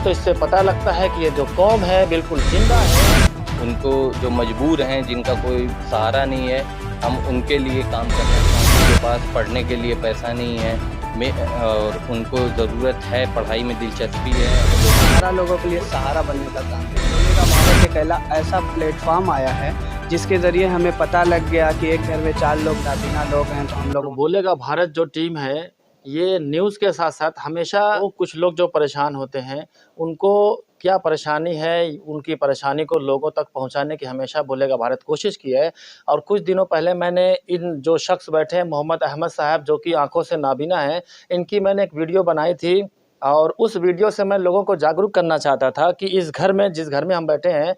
तो इससे पता लगता है कि ये जो कौम है बिल्कुल जिंदा है। उनको जो मजबूर हैं, जिनका कोई सहारा नहीं है, हम उनके लिए काम करना चाहते हैं। उनके पास पढ़ने के लिए पैसा नहीं है और उनको ज़रूरत है, पढ़ाई में दिलचस्पी है। सहारा लोगों के लिए सहारा बनने का काम है। बोलेगा भारत एक ऐसा प्लेटफॉर्म आया है जिसके ज़रिए हमें पता लग गया कि एक घर में 4 लोग नाबीना लोग हैं, तो हम लोग बोलेगा भारत जो टीम है, ये न्यूज़ के साथ साथ हमेशा कुछ लोग जो परेशान होते हैं उनको क्या परेशानी है, उनकी परेशानी को लोगों तक पहुंचाने की हमेशा बोलेगा भारत कोशिश की है। और कुछ दिनों पहले मैंने इन जो शख्स बैठे हैं मोहम्मद अहमद साहब, जो कि आंखों से नाबीना हैं, इनकी मैंने एक वीडियो बनाई थी और उस वीडियो से मैं लोगों को जागरूक करना चाहता था कि इस घर में, जिस घर में हम बैठे हैं,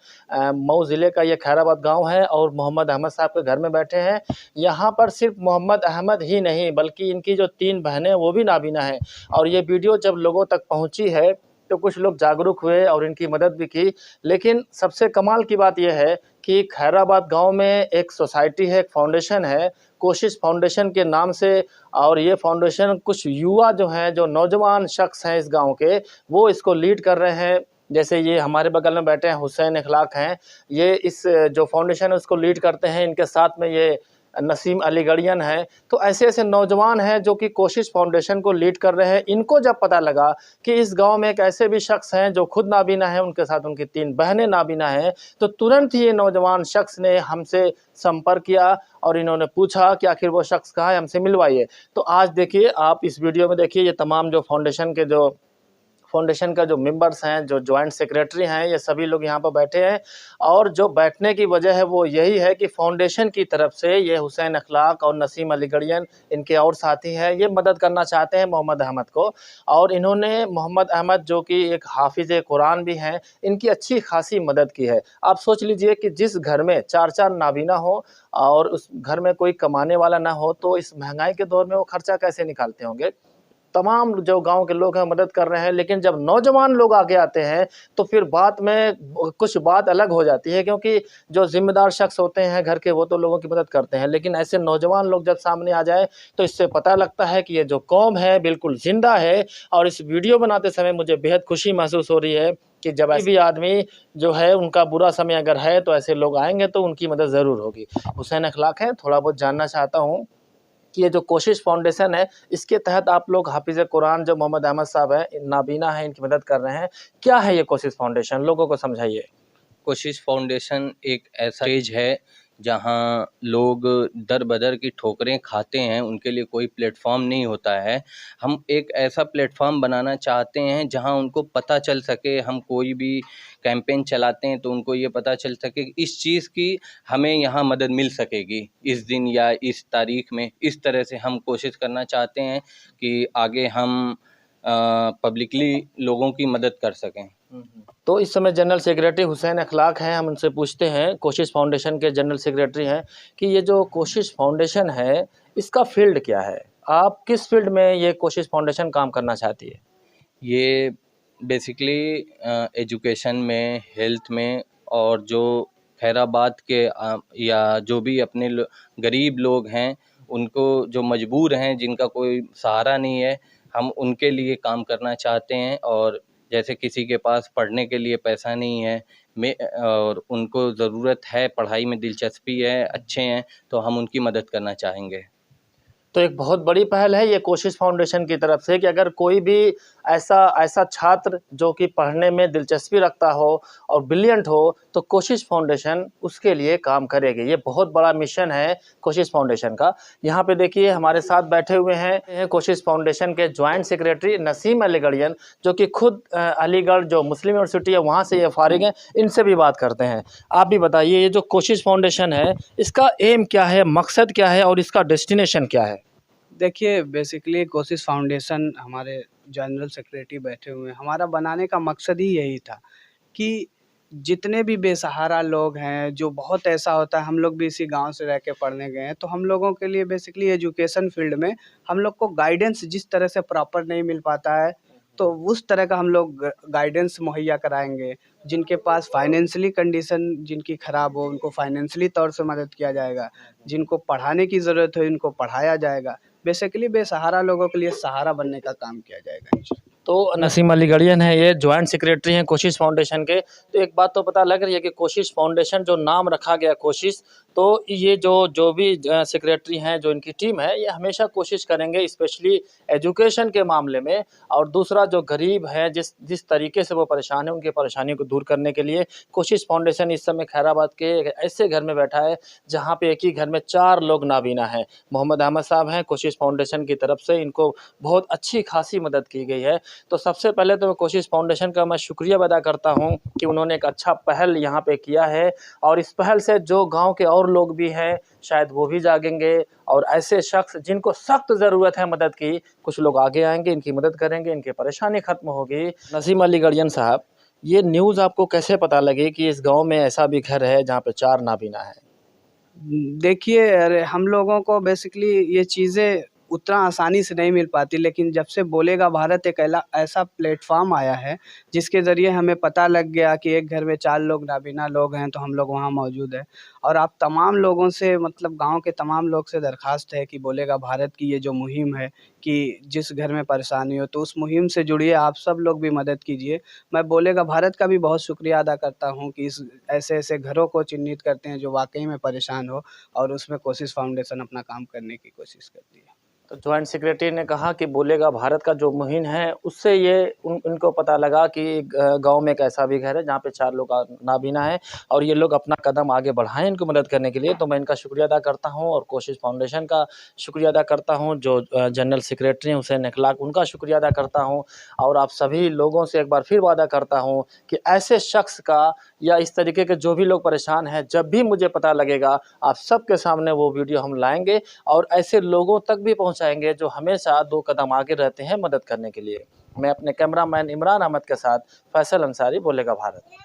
मऊ ज़िले का ये खैराबाद गांव है और मोहम्मद अहमद साहब के घर में बैठे हैं। यहाँ पर सिर्फ मोहम्मद अहमद ही नहीं बल्कि इनकी जो 3 बहनें वो भी नाबीना हैं। और ये वीडियो जब लोगों तक पहुँची है तो कुछ लोग जागरूक हुए और इनकी मदद भी की। लेकिन सबसे कमाल की बात यह है कि खैराबाद गांव में एक सोसाइटी है, एक फाउंडेशन है, कोशिश फाउंडेशन के नाम से। और ये फाउंडेशन कुछ युवा जो हैं, जो नौजवान शख्स हैं इस गांव के, वो इसको लीड कर रहे हैं। जैसे ये हमारे बगल में बैठे हैं हुसैन अखलाक हैं, ये इस जो फाउंडेशन है उसको लीड करते हैं। इनके साथ में ये नसीम अलीगढ़ियन है। तो ऐसे-ऐसे नौजवान हैं जो कि कोशिश फाउंडेशन को लीड कर रहे हैं। इनको जब पता लगा कि इस गाँव में एक ऐसे भी शख्स हैं जो खुद नाबीना हैं, उनके साथ उनकी 3 बहनें नाबीना हैं, तो तुरंत ही ये नौजवान शख्स ने हमसे संपर्क किया और इन्होंने पूछा कि आखिर वो शख्स कहाँ है, हमसे मिलवाइए। तो आज देखिए, आप इस वीडियो में देखिए, ये तमाम जो फाउंडेशन का जो मेंबर्स हैं, जो जॉइंट सेक्रेटरी हैं, ये सभी लोग यहाँ पर बैठे हैं। और जो बैठने की वजह है वो यही है कि फाउंडेशन की तरफ से ये हुसैन अखलाक और नसीम अलीगढ़ियन, इनके और साथी हैं, ये मदद करना चाहते हैं मोहम्मद अहमद को। और इन्होंने मोहम्मद अहमद, जो कि एक हाफिज़ कुरान भी हैं, इनकी अच्छी खासी मदद की है। आप सोच लीजिए कि जिस घर में 4-4 नाबीना हो और उस घर में कोई कमाने वाला ना हो, तो इस महंगाई के दौर में वो खर्चा कैसे निकालते होंगे। तमाम जो गाँव के लोग हैं मदद कर रहे हैं, लेकिन जब नौजवान लोग आगे आते हैं तो फिर बात में कुछ बात अलग हो जाती है, क्योंकि जो ज़िम्मेदार शख्स होते हैं घर के, वो तो लोगों की मदद करते हैं, लेकिन ऐसे नौजवान लोग जब सामने आ जाए तो इससे पता लगता है कि ये जो कौम है बिल्कुल ज़िंदा है। और इस वीडियो बनाते समय मुझे बेहद खुशी महसूस हो रही है कि जब ऐसे भी आदमी जो है, उनका बुरा समय अगर है तो ऐसे लोग आएँगे तो उनकी मदद ज़रूर होगी। हुसैन अखलाक हैं, थोड़ा बहुत जानना चाहता हूँ कि ये जो कोशिश फाउंडेशन है, इसके तहत आप लोग हाफिज़ कुरान जो मोहम्मद अहमद साहब हैं, नाबीना हैं, इनकी मदद कर रहे हैं। क्या है ये कोशिश फाउंडेशन? लोगों को समझाइए। कोशिश फाउंडेशन एक ऐसा स्टेज है जहां लोग दर-बदर की ठोकरें खाते हैं, उनके लिए कोई प्लेटफ़ॉर्म नहीं होता है। हम एक ऐसा प्लेटफ़ॉर्म बनाना चाहते हैं जहां उनको पता चल सके, हम कोई भी कैंपेन चलाते हैं तो उनको ये पता चल सके कि इस चीज़ की हमें यहाँ मदद मिल सकेगी, इस दिन या इस तारीख़ में। इस तरह से हम कोशिश करना चाहते हैं कि आगे हम पब्लिकली लोगों की मदद कर सकें। तो इस समय जनरल सेक्रेटरी हुसैन अखलाक हैं, हम उनसे पूछते हैं, कोशिश फाउंडेशन के जनरल सेक्रेटरी हैं, कि ये जो कोशिश फाउंडेशन है, इसका फ़ील्ड क्या है? आप किस फ़ील्ड में ये कोशिश फाउंडेशन काम करना चाहती है? ये बेसिकली एजुकेशन में, हेल्थ में, और जो खैराबाद के या जो भी अपने गरीब लोग हैं, उनको जो मजबूर हैं, जिनका कोई सहारा नहीं है, हम उनके लिए काम करना चाहते हैं। और जैसे किसी के पास पढ़ने के लिए पैसा नहीं है और उनको ज़रूरत है, पढ़ाई में दिलचस्पी है, अच्छे हैं, तो हम उनकी मदद करना चाहेंगे। तो एक बहुत बड़ी पहल है ये कोशिश फाउंडेशन की तरफ से कि अगर कोई भी ऐसा छात्र जो कि पढ़ने में दिलचस्पी रखता हो और ब्रिलियंट हो, तो कोशिश फाउंडेशन उसके लिए काम करेगी। ये बहुत बड़ा मिशन है कोशिश फाउंडेशन का। यहाँ पे देखिए, हमारे साथ बैठे हुए हैं कोशिश फाउंडेशन के जॉइंट सेक्रेटरी नसीम अलीगढ़ियन, जो कि खुद अलीगढ़ जो मुस्लिम यूनिवर्सिटी है वहाँ से ये फ़ारिग हैं। इनसे भी बात करते हैं। आप भी बताइए, ये जो कोशिश फाउंडेशन है, इसका एम क्या है, मकसद क्या है और इसका डेस्टिनेशन क्या है? देखिए, बेसिकली कोशिश फाउंडेशन, हमारे जनरल सेक्रेटरी बैठे हुए हैं, हमारा बनाने का मकसद ही यही था कि जितने भी बेसहारा लोग हैं, जो बहुत ऐसा होता है, हम लोग भी इसी गाँव से रह के पढ़ने गए हैं, तो हम लोगों के लिए बेसिकली एजुकेशन फ़ील्ड में हम लोग को गाइडेंस जिस तरह से प्रॉपर नहीं मिल पाता है, तो उस तरह का हम लोग गाइडेंस मुहैया कराएँगे। जिनके पास फाइनेंशियली कंडीशन जिनकी ख़राब हो, उनको फाइनेंशियली तौर से मदद किया जाएगा। जिनको पढ़ाने की ज़रूरत है, उनको पढ़ाया जाएगा। बेसिकली बेसहारा लोगों के लिए सहारा बनने का काम किया जाएगा। तो नसीम अली गड़ियन है, ये जॉइंट सेक्रेटरी हैं कोशिश फाउंडेशन के। तो एक बात तो पता लग रही है कि कोशिश फाउंडेशन जो नाम रखा गया कोशिश, तो ये जो भी सेक्रेटरी हैं, जो इनकी टीम है, ये हमेशा कोशिश करेंगे स्पेशली एजुकेशन के मामले में, और दूसरा जो गरीब है, जिस तरीके से वो परेशान है, उनकी परेशानी को दूर करने के लिए कोशिश फाउंडेशन इस समय खैराबाद के एक ऐसे घर में बैठा है जहाँ पे एक ही घर में 4 लोग नाबीना हैं। मोहम्मद अहमद साहब हैं, कोशिश फाउंडेशन की तरफ से इनको बहुत अच्छी खासी मदद की गई है। तो सबसे पहले तो कोशिश फाउंडेशन का मैं शुक्रिया अदा करता हूँ कि उन्होंने एक अच्छा पहल यहाँ पे किया है, और इस पहल से जो गांव के और लोग भी हैं शायद वो भी जागेंगे, और ऐसे शख्स जिनको सख्त ज़रूरत है मदद की, कुछ लोग आगे आएंगे, इनकी मदद करेंगे, इनकी परेशानी ख़त्म होगी। नसीम अली गड़ियन साहब, ये न्यूज़ आपको कैसे पता लगी कि इस गांव में ऐसा भी घर है जहाँ पे 4 नाबीना है? देखिए, अरे हम लोगों को बेसिकली ये चीज़ें उतना आसानी से नहीं मिल पाती, लेकिन जब से बोलेगा भारत एक ऐसा प्लेटफॉर्म आया है जिसके ज़रिए हमें पता लग गया कि एक घर में 4 लोग नाबीना लोग हैं, तो हम लोग वहाँ मौजूद हैं। और आप तमाम लोगों से, मतलब गांव के तमाम लोग से दरख्वास्त है कि बोलेगा भारत की ये जो मुहिम है कि जिस घर में परेशानी हो, तो उस मुहिम से जुड़िए, आप सब लोग भी मदद कीजिए। मैं बोलेगा भारत का भी बहुत शुक्रिया अदा करता हूँ कि इस ऐसे-ऐसे घरों को चिन्हित करते हैं जो वाक़ई में परेशान हो, और उसमें कोशिश फाउंडेशन अपना काम करने की कोशिश करती है। तो जॉइंट सेक्रेटरी ने कहा कि बोलेगा भारत का जो मुहिम है, उससे ये इनको पता लगा कि गांव में एक ऐसा भी घर है जहां पे 4 लोग नाबीना हैं, और ये लोग अपना कदम आगे बढ़ाएं इनको मदद करने के लिए। तो मैं इनका शुक्रिया अदा करता हूं, और कोशिश फाउंडेशन का शुक्रिया अदा करता हूं, जो जनरल सेक्रेटरी हैं हुसैन अखलाक, उनका शुक्रिया अदा करता हूँ। और आप सभी लोगों से एक बार फिर वादा करता हूँ कि ऐसे शख्स का या इस तरीके के जो भी लोग परेशान हैं, जब भी मुझे पता लगेगा, आप सबके सामने वो वीडियो हम लाएंगे, और ऐसे लोगों तक भी पहुंचाएंगे जो हमेशा 2 कदम आगे रहते हैं मदद करने के लिए। मैं अपने कैमरामैन इमरान अहमद के साथ फैसल अंसारी, बोलेगा भारत।